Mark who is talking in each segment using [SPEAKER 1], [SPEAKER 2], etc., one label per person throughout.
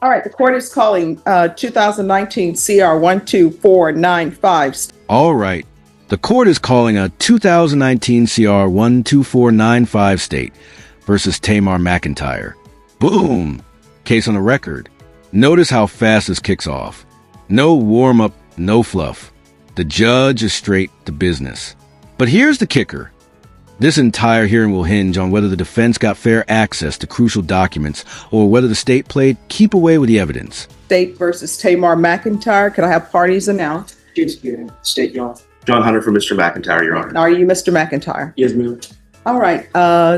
[SPEAKER 1] All right, the court is calling 2019 CR 12495.
[SPEAKER 2] All right. The court is calling a 2019 CR 12495 state versus Tamar McIntyre. Boom! Case on the record. Notice how fast this kicks off. No warm-up, no fluff. The judge is straight to business. But here's the kicker. This entire hearing will hinge on whether the defense got fair access to crucial documents or whether the state played keep away with the evidence.
[SPEAKER 1] State versus Tamar McIntyre. Could I have parties announced?
[SPEAKER 3] State, Your Honor.
[SPEAKER 4] John Hunter for Mr. McIntyre, Your Honor.
[SPEAKER 1] Are you Mr. McIntyre?
[SPEAKER 3] Yes, ma'am.
[SPEAKER 1] All right.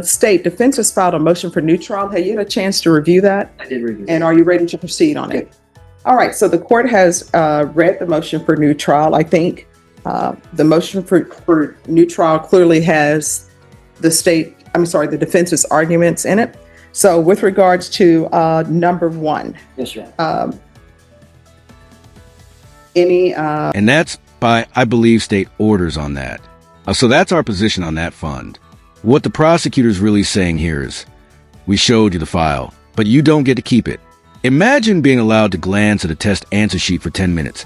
[SPEAKER 1] State defense has filed a motion for new trial. Have you had a chance to review that?
[SPEAKER 3] I did review.
[SPEAKER 1] And are you ready to proceed on it? All right. So the court has read the motion for new trial. I think the motion for new trial clearly has the defense's arguments in it. So with regards to number one.
[SPEAKER 3] Yes, Your Honor.
[SPEAKER 2] And that's by, I believe, state orders on that. So that's our position on that fund. What the prosecutor's really saying here is, we showed you the file, but you don't get to keep it. Imagine being allowed to glance at a test answer sheet for 10 minutes,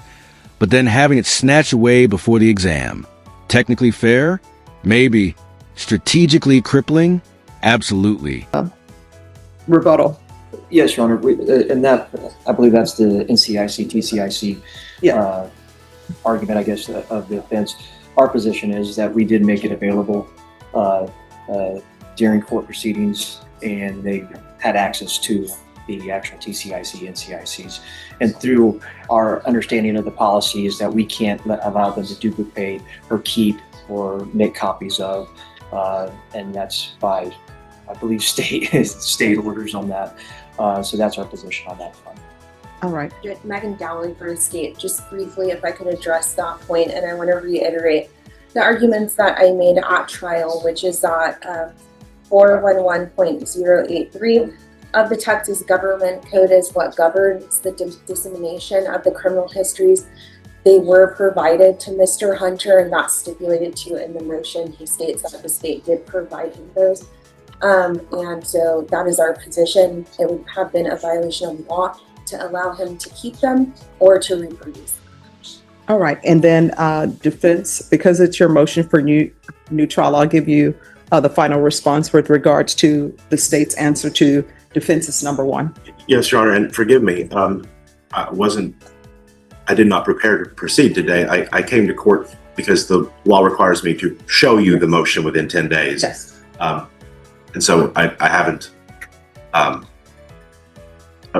[SPEAKER 2] but then having it snatched away before the exam. Technically fair? Maybe. Strategically crippling? Absolutely.
[SPEAKER 1] Rebuttal.
[SPEAKER 3] Yes, Your Honor. And that, I believe that's the NCIC, TCIC argument, I guess, of the defense. Our position is that we did make it available during court proceedings, and they had access to the actual TCIC, NCICs. And through our understanding of the policy is that we can't allow them to duplicate or keep or make copies of, and that's by, I believe, state orders on that. So that's our position on that front.
[SPEAKER 1] All right.
[SPEAKER 5] Megan Dowling for the state. Just briefly, if I could address that point, and I want to reiterate the arguments that I made at trial, which is that 411.083 of the Texas Government Code is what governs the dissemination of the criminal histories. They were provided to Mr. Hunter, and that's stipulated to in the motion. He states that the state did provide him those. And so that is our position. It would have been a violation of law to allow him to keep them or to reproduce them.
[SPEAKER 1] All right. And then defense, because it's your motion for new trial, I'll give you the final response with regards to the state's answer to defense's number one.
[SPEAKER 4] Yes, Your Honor, and forgive me. I did not prepare to proceed today. I came to court because the law requires me to show you the motion within 10 days.
[SPEAKER 1] Yes.
[SPEAKER 4] And so I haven't, I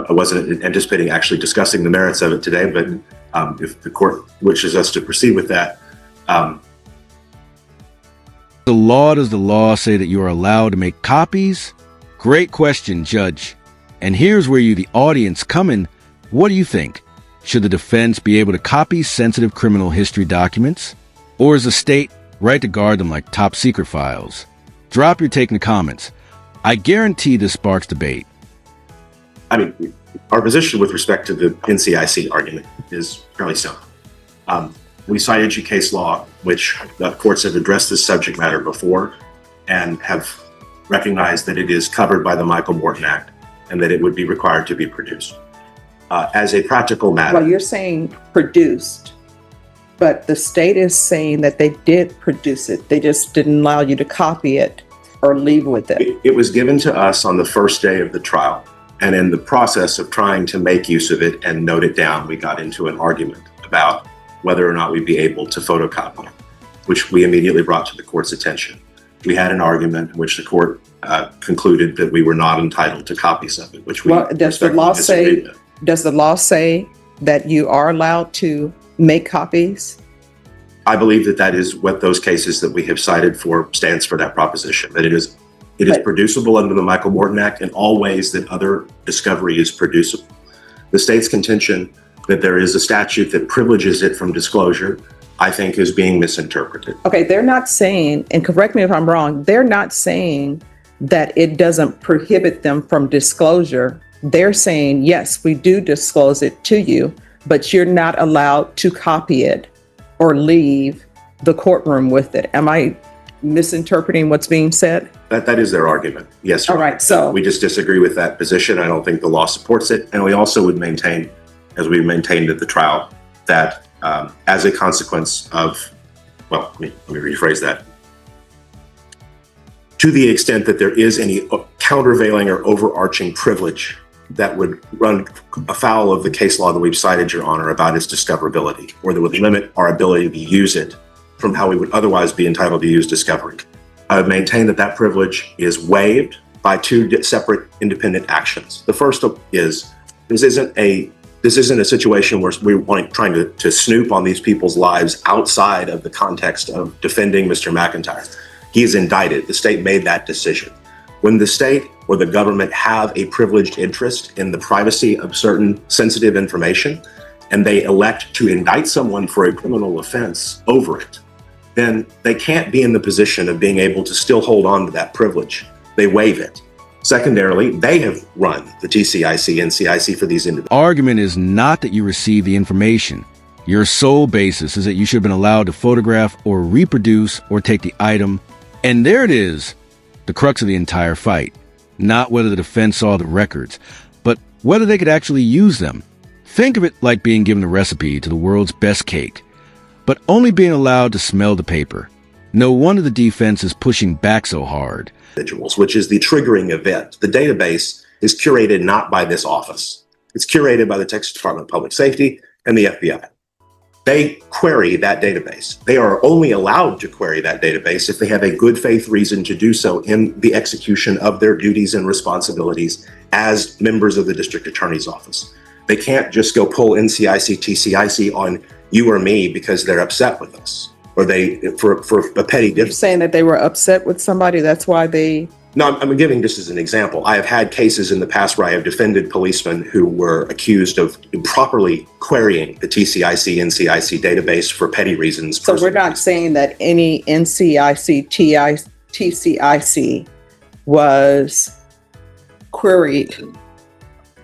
[SPEAKER 4] wasn't anticipating actually discussing the merits of it today, but if the court wishes us to proceed with that.
[SPEAKER 2] Does the law say that you are allowed to make copies? Great question, Judge. And here's where you, the audience, come in. What do you think? Should the defense be able to copy sensitive criminal history documents? Or is the state right to guard them like top secret files? Drop your take in the comments. I guarantee this sparks debate.
[SPEAKER 4] I mean, our position with respect to the NCIC argument is fairly simple. We cited you case law, which the courts have addressed this subject matter before and have recognized that it is covered by the Michael Morton Act and that it would be required to be produced. As a practical matter.
[SPEAKER 1] Well, you're saying produced, but the state is saying that they did produce it. They just didn't allow you to copy it or leave with it.
[SPEAKER 4] It was given to us on the first day of the trial. And in the process of trying to make use of it and note it down, we got into an argument about whether or not we'd be able to photocopy it, which we immediately brought to the court's attention. We had an argument in which the court concluded that we were not entitled to copies of it, which we
[SPEAKER 1] does the law say? Does the law say that you are allowed to make copies?
[SPEAKER 4] I believe that is what those cases that we have cited for stands for, that proposition, that it is producible under the Michael Morton Act in all ways that other discovery is producible. The state's contention that there is a statute that privileges it from disclosure, I think, is being misinterpreted.
[SPEAKER 1] Okay, they're not saying, and correct me if I'm wrong, they're not saying that it doesn't prohibit them from disclosure. They're saying, yes, we do disclose it to you, but you're not allowed to copy it or leave the courtroom with it. Am I misinterpreting what's being said?
[SPEAKER 4] That is their argument. Yes, Your
[SPEAKER 1] All
[SPEAKER 4] Honor.
[SPEAKER 1] right, so
[SPEAKER 4] We just disagree with that position. I don't think the law supports it. And we also would maintain, as we maintained at the trial, that as a consequence of, well, let me rephrase that. To the extent that there is any countervailing or overarching privilege that would run afoul of the case law that we've cited, Your Honor, about its discoverability, or that would limit our ability to use it from how we would otherwise be entitled to use discovery, I would maintain that that privilege is waived by two separate independent actions. The first is this isn't a situation where we're trying to snoop on these people's lives outside of the context of defending Mr. McIntyre. He is indicted. The state made that decision. When the state or the government have a privileged interest in the privacy of certain sensitive information, and they elect to indict someone for a criminal offense over it, then they can't be in the position of being able to still hold on to that privilege. They waive it. Secondarily, they have run the TCIC, NCIC for these individuals.
[SPEAKER 2] Argument is not that you receive the information. Your sole basis is that you should have been allowed to photograph or reproduce or take the item. And there it is, the crux of the entire fight. Not whether the defense saw the records, but whether they could actually use them. Think of it like being given the recipe to the world's best cake, but only being allowed to smell the paper. No wonder the defense is pushing back so hard.
[SPEAKER 4] Which is the triggering event. The database is curated not by this office. It's curated by the Texas Department of Public Safety and the FBI. They query that database. They are only allowed to query that database if they have a good faith reason to do so in the execution of their duties and responsibilities as members of the district attorney's office. They can't just go pull NCIC, TCIC on you or me because they're upset with us, or they for a petty
[SPEAKER 1] you're
[SPEAKER 4] difference.
[SPEAKER 1] saying that they were upset with somebody, that's why they...
[SPEAKER 4] No, I'm giving this as an example. I have had cases in the past where I have defended policemen who were accused of improperly querying the TCIC, NCIC database for petty reasons.
[SPEAKER 1] So we're not saying that any NCIC, TCIC was queried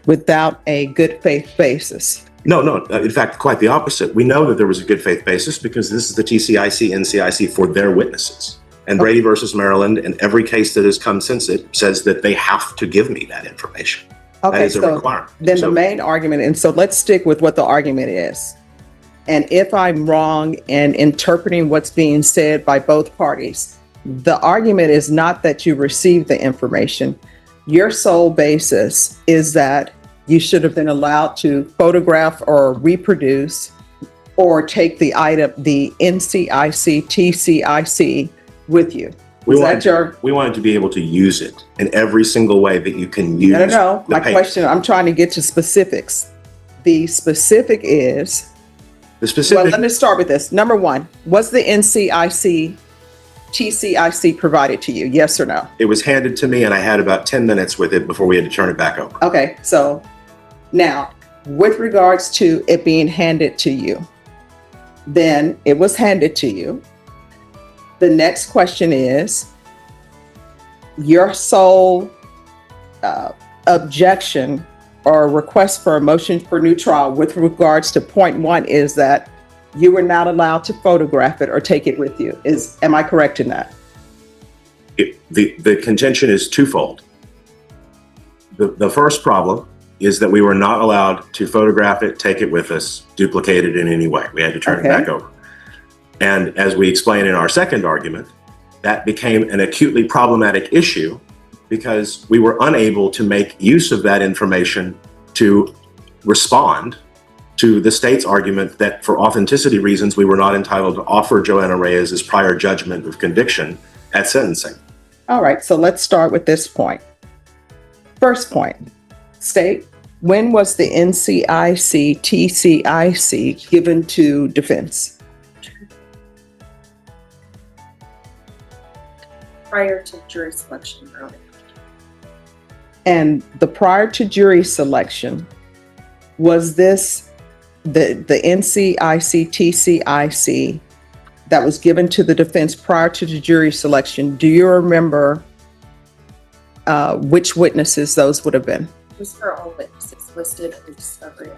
[SPEAKER 1] without a good faith basis.
[SPEAKER 4] No. In fact, quite the opposite. We know that there was a good faith basis because this is the TCIC, NCIC for their witnesses. And Brady versus Maryland, and every case that has come since it, says that they have to give me that information.
[SPEAKER 1] Okay,
[SPEAKER 4] that is a
[SPEAKER 1] so
[SPEAKER 4] requirement.
[SPEAKER 1] then the main argument, and so let's stick with what the argument is. And if I'm wrong in interpreting what's being said by both parties, the argument is not that you received the information. Your sole basis is that you should have been allowed to photograph or reproduce or take the item, the NCIC, TCIC with you.
[SPEAKER 4] We wanted to be able to use it in every single way that you can use.
[SPEAKER 1] No. My question, I'm trying to get to specifics. The specific is, well, let me start with this. Number one, was the NCIC, TCIC provided to you? Yes or no?
[SPEAKER 4] It was handed to me and I had about 10 minutes with it before we had to turn it back over.
[SPEAKER 1] Okay, so now with regards to it being handed to you, then it was handed to you. The next question is, your sole objection or request for a motion for new trial with regards to point one is that you were not allowed to photograph it or take it with you. Am I correct in that?
[SPEAKER 4] The contention is twofold. The first problem is that we were not allowed to photograph it, take it with us, duplicate it in any way. We had to turn it back over. And as we explain in our second argument, that became an acutely problematic issue because we were unable to make use of that information to respond to the state's argument that for authenticity reasons, we were not entitled to offer Joanna Reyes's prior judgment of conviction at sentencing.
[SPEAKER 1] All right, so let's start with this point. First point, state, when was the NCIC, TCIC given to defense?
[SPEAKER 5] Prior to jury selection, early.
[SPEAKER 1] And the prior to jury selection, was this the NCIC, TCIC that was given to the defense prior to the jury selection? Do you remember which witnesses those would have been?
[SPEAKER 5] It was for all witnesses listed in the discovery.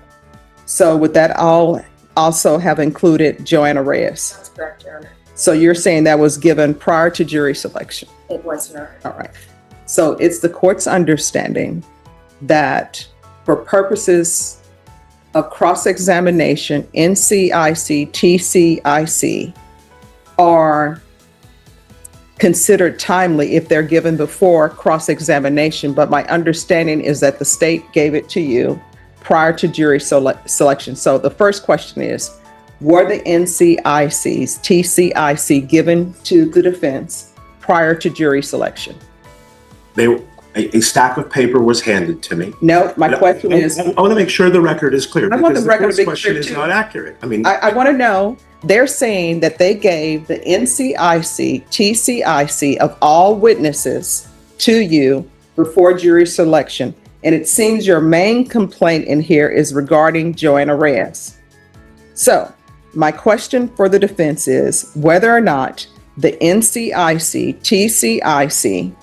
[SPEAKER 1] So would that all also have included Joanna Reyes?
[SPEAKER 5] That's correct, Your Honor.
[SPEAKER 1] So you're saying that was given prior to jury selection?
[SPEAKER 5] It was not.
[SPEAKER 1] All right. So it's the court's understanding that for purposes of cross-examination, NCIC, TCIC are considered timely if they're given before cross-examination. But my understanding is that the state gave it to you prior to jury selection. So the first question is, were the NCICs, TCIC given to the defense prior to jury selection?
[SPEAKER 4] A stack of paper was handed to me.
[SPEAKER 1] No, my question is,
[SPEAKER 4] I want to make sure the record is clear.
[SPEAKER 1] I want the
[SPEAKER 4] because
[SPEAKER 1] record to
[SPEAKER 4] first
[SPEAKER 1] be
[SPEAKER 4] question
[SPEAKER 1] clear,
[SPEAKER 4] is
[SPEAKER 1] too.
[SPEAKER 4] not accurate. I mean,
[SPEAKER 1] I want to know, they're saying that they gave the NCIC, TCIC of all witnesses to you before jury selection. And it seems your main complaint in here is regarding Joanna Reyes. So my question for the defense is whether or not the NCIC, TCIC,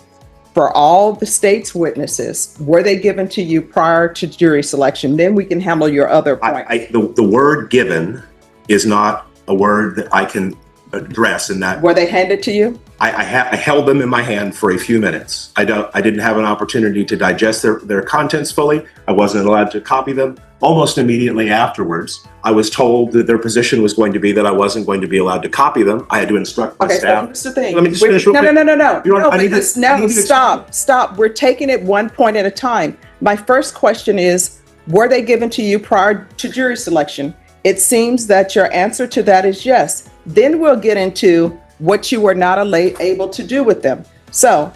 [SPEAKER 1] for all the state's witnesses, were they given to you prior to jury selection? Then we can handle your other point.
[SPEAKER 4] the word given is not a word that I can address in that.
[SPEAKER 1] Were they handed to you?
[SPEAKER 4] I held them in my hand for a few minutes. I didn't have an opportunity to digest their contents fully. I wasn't allowed to copy them. Almost immediately afterwards, I was told that their position was going to be that I wasn't going to be allowed to copy them. I had to instruct my
[SPEAKER 1] Okay, so
[SPEAKER 4] staff.
[SPEAKER 1] here's the thing.
[SPEAKER 4] Let me just finish real
[SPEAKER 1] No,
[SPEAKER 4] quick.
[SPEAKER 1] no.
[SPEAKER 4] You want- I need to-
[SPEAKER 1] Because
[SPEAKER 4] I
[SPEAKER 1] no,
[SPEAKER 4] need to
[SPEAKER 1] stop. We're taking it one point at a time. My first question is, were they given to you prior to jury selection? It seems that your answer to that is yes. Then we'll get into what you were not able to do with them. So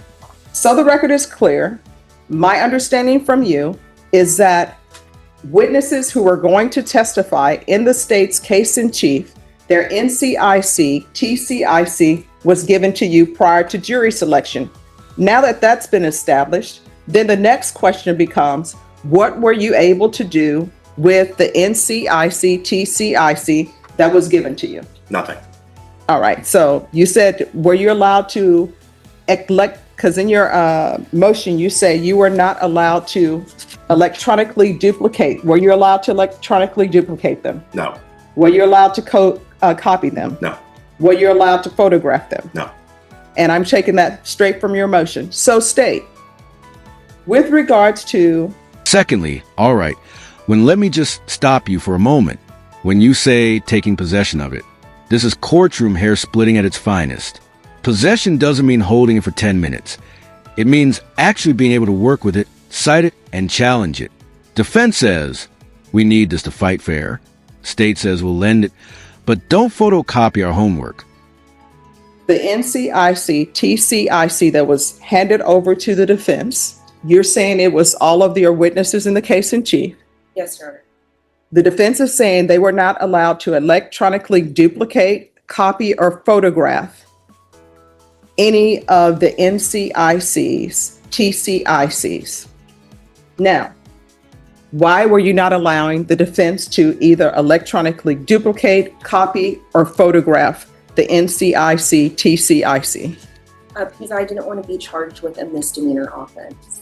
[SPEAKER 1] the record is clear. My understanding from you is that witnesses who were going to testify in the state's case in chief, their NCIC, TCIC was given to you prior to jury selection. Now that that's been established, then the next question becomes, what were you able to do with the NCIC, TCIC that was given to you?
[SPEAKER 4] Nothing.
[SPEAKER 1] All right. So you said, were you allowed to elect, because in your motion, you say you were not allowed to electronically duplicate. Were you allowed to electronically duplicate them?
[SPEAKER 4] No.
[SPEAKER 1] Were you allowed to copy them?
[SPEAKER 4] No.
[SPEAKER 1] Were you allowed to photograph them?
[SPEAKER 4] No.
[SPEAKER 1] And I'm taking that straight from your motion. So state, with regards to...
[SPEAKER 2] Secondly, all right, let me just stop you for a moment. When you say taking possession of it, this is courtroom hair splitting at its finest. Possession doesn't mean holding it for 10 minutes. It means actually being able to work with it, cite it, and challenge it. Defense says, we need this to fight fair. State says we'll lend it, but don't photocopy our homework.
[SPEAKER 1] The NCIC, TCIC that was handed over to the defense, you're saying it was all of your witnesses in the case in chief.
[SPEAKER 5] Yes, Your Honor.
[SPEAKER 1] The defense is saying they were not allowed to electronically duplicate, copy, or photograph any of the NCICs, TCICs. Now, why were you not allowing the defense to either electronically duplicate, copy, or photograph the NCIC, TCIC?
[SPEAKER 5] Because I didn't want to be charged with a misdemeanor offense.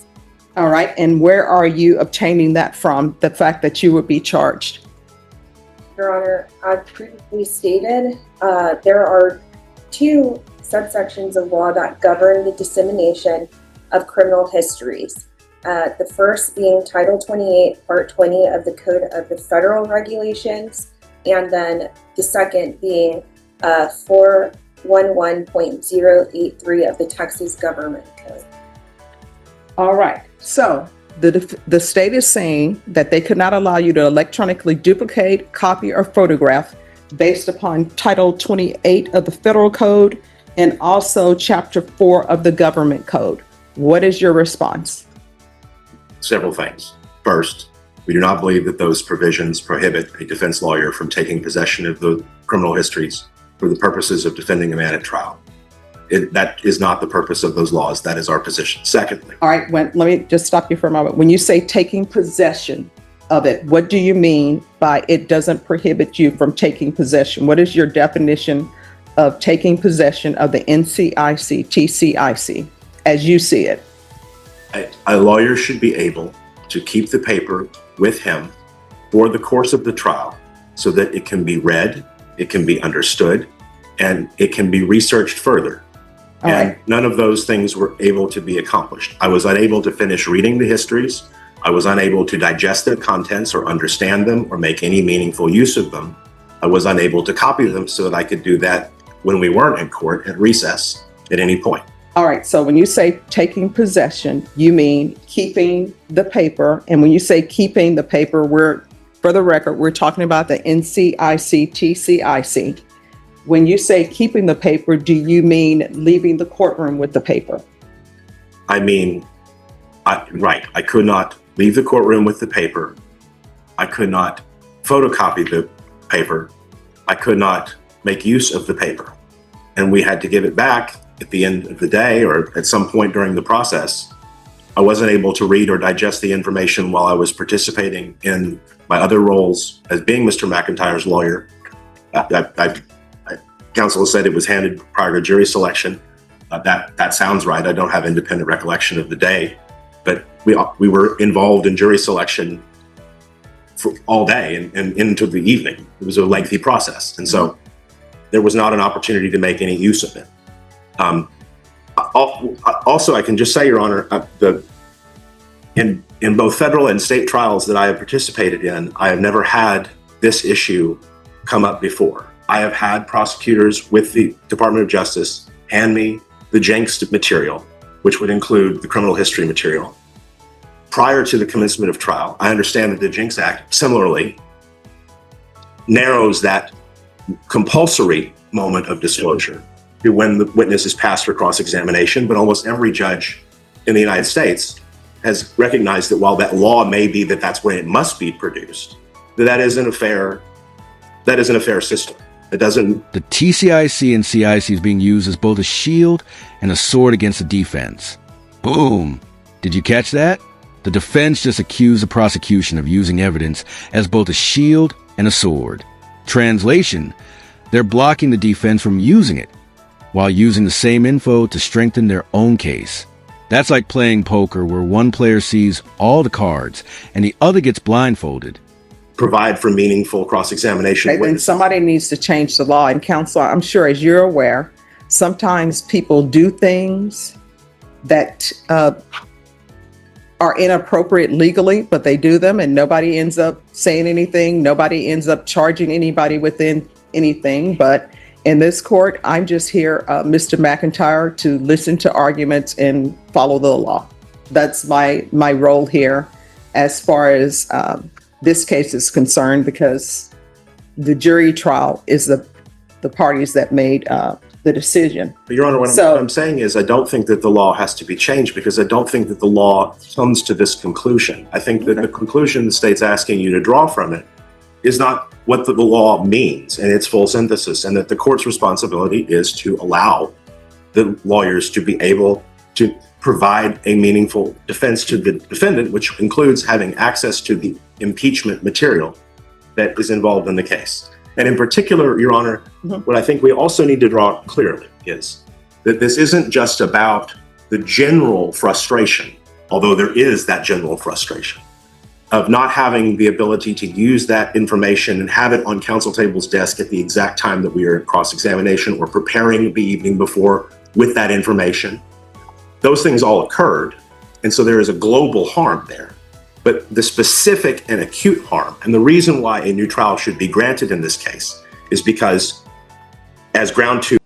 [SPEAKER 1] All right, and where are you obtaining that from, the fact that you would be charged?
[SPEAKER 5] Your Honor, I've previously stated there are two subsections of law that govern the dissemination of criminal histories. The first being Title 28, Part 20 of the Code of the Federal Regulations, and then the second being 411.083 of the Texas Government Code.
[SPEAKER 1] All right, so the state is saying that they could not allow you to electronically duplicate, copy, or photograph based upon Title 28 of the Federal Code and also Chapter 4 of the Government Code. What is your response?
[SPEAKER 4] Several things. First, we do not believe that those provisions prohibit a defense lawyer from taking possession of the criminal histories for the purposes of defending a man at trial. That is not the purpose of those laws. That is our position. Secondly,
[SPEAKER 1] All right, let me just stop you for a moment. When you say taking possession of it, what do you mean by it doesn't prohibit you from taking possession? What is your definition of taking possession of the NCIC, TCIC, as you see it?
[SPEAKER 4] a lawyer should be able to keep the paper with him for the course of the trial so that it can be read, it can be understood, and it can be researched further.
[SPEAKER 1] All
[SPEAKER 4] And
[SPEAKER 1] right.
[SPEAKER 4] none of those things were able to be accomplished. I was unable to finish reading the histories. I was unable to digest their contents or understand them or make any meaningful use of them. I was unable to copy them so that I could do that when we weren't in court at recess at any point.
[SPEAKER 1] All right. So when you say taking possession, you mean keeping the paper. And when you say keeping the paper, for the record, we're talking about the NCIC, TCIC. When you say keeping the paper, do you mean leaving the courtroom with the paper?
[SPEAKER 4] I mean, right. I could not leave the courtroom with the paper. I could not photocopy the paper. I could not make use of the paper. And we had to give it back at the end of the day or at some point during the process. I wasn't able to read or digest the information while I was participating in my other roles as being Mr. McIntyre's lawyer. Counsel has said it was handed prior to jury selection. That sounds right. I don't have independent recollection of the day, but we were involved in jury selection for all day and into the evening. It was a lengthy process, and so there was not an opportunity to make any use of it. Also, I can just say, Your Honor, in both federal and state trials that I have participated in, I have never had this issue come up before. I have had prosecutors with the Department of Justice hand me the Jenks material, which would include the criminal history material, prior to the commencement of trial. I understand that the Jenks Act similarly narrows that compulsory moment of disclosure to when the witness is passed for cross-examination, but almost every judge in the United States has recognized that while that law may be that that's when it must be produced, that isn't a fair system. It doesn't.
[SPEAKER 2] The TCIC and CIC is being used as both a shield and a sword against the defense. Boom! Did you catch that? The defense just accused the prosecution of using evidence as both a shield and a sword. Translation: they're blocking the defense from using it, while using the same info to strengthen their own case. That's like playing poker where one player sees all the cards and the other gets blindfolded.
[SPEAKER 4] Provide for meaningful cross-examination.
[SPEAKER 1] Okay, then somebody needs to change the law. And counsel, I'm sure as you're aware, sometimes people do things that are inappropriate legally, but they do them and nobody ends up saying anything. Nobody ends up charging anybody within anything. But in this court, I'm just here, Mr. McIntyre, to listen to arguments and follow the law. That's my role here as far as this case is concerned, because the jury trial is the parties that made the decision.
[SPEAKER 4] But Your Honor, what I'm saying is I don't think that the law has to be changed, because I don't think that the law comes to this conclusion. I think that the conclusion the state's asking you to draw from it is not what the law means in its full synthesis, and that the court's responsibility is to allow the lawyers to be able to provide a meaningful defense to the defendant, which includes having access to the impeachment material that is involved in the case. And in particular, Your Honor, what I think we also need to draw clearly is that this isn't just about the general frustration, although there is that general frustration, of not having the ability to use that information and have it on counsel table's desk at the exact time that we are in cross-examination or preparing the evening before with that information. Those things all occurred, and so there is a global harm there. But the specific and acute harm, and the reason why a new trial should be granted in this case, is because as ground two